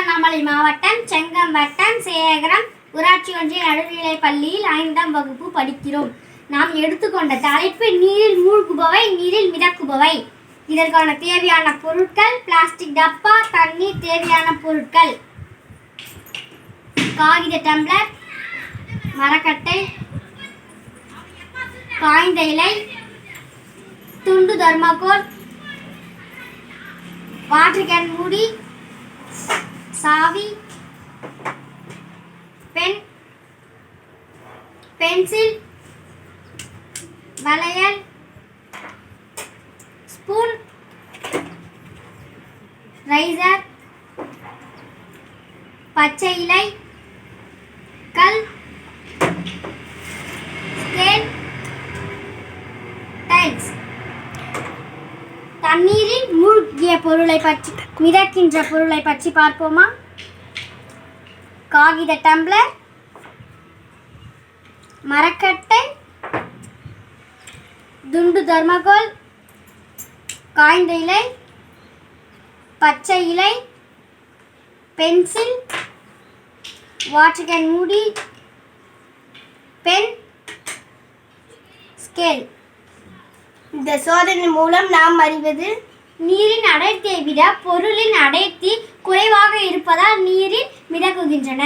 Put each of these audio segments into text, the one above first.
திருவண்ணாமலை மாவட்டம் செங்கம் வட்டம் சேகரம் ஊராட்சி ஒன்றிய நடுநிலைப் பள்ளியில் 5ஆம் வகுப்பு படிக்கிறோம். நாம் எடுத்துக்கொண்ட தலைப்பு நீரில் மூழ்குபவை, நீரில் மிதக்குபவை. இதற்கான தேவையான பொருட்கள்: பிளாஸ்டிக் டப்பா, தண்ணீர், தேவையான பொருட்கள்: காகித டம்ளர், மரக்கட்டை, காய்ந்த இலை, துண்டு தர்மாக்கோல், வாட்டர் கேன் மூடி, சாவி, பென்சில், வளையல், ஸ்பூன், ரைசர், பச்சை இலை, கல், ஸ்கேல், டைல்ஸ். தண்ணீரில் மூழ்கிய பொருளை பற்றி, மிதக்கின்ற பொருளை பற்றி பார்ப்போமா? காகித டம்ளர், மரக்கட்டை, துண்டு தர்மாக்கோல், காய்ந்த இலை, பச்சை இலை, பென்சில், வாட்டர் கேன் மூடி, பென், ஸ்கேல். இந்த சோதனை மூலம் நாம் அறிவது: நீரின் அடர்த்தியை விட பொருளின் அடர்த்தி குறைவாக இருப்பதால் நீரில் மிதக்குகின்றன.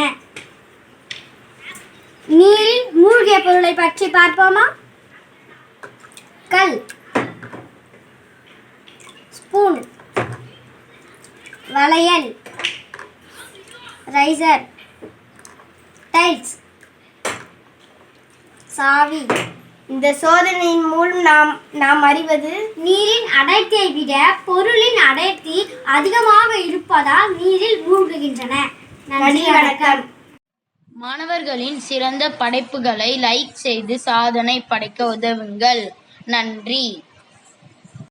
நீரில் மூழ்கிய பொருளை பற்றி பார்ப்போமா? கல், ஸ்பூன், வளையல், ரைசர், டைல்ஸ், சாவி. இந்த சோதனையின் மூலம் நாம் அறிவது: நீரின் அடர்த்தியை விட பொருளின் அடர்த்தி அதிகமாக இருப்பதால் நீரில் மூழ்குகின்றன. நன்றி, வணக்கம். மாணவர்களின் சிறந்த படைப்புகளை லைக் செய்து சாதனை படைக்க உதவுங்கள். நன்றி.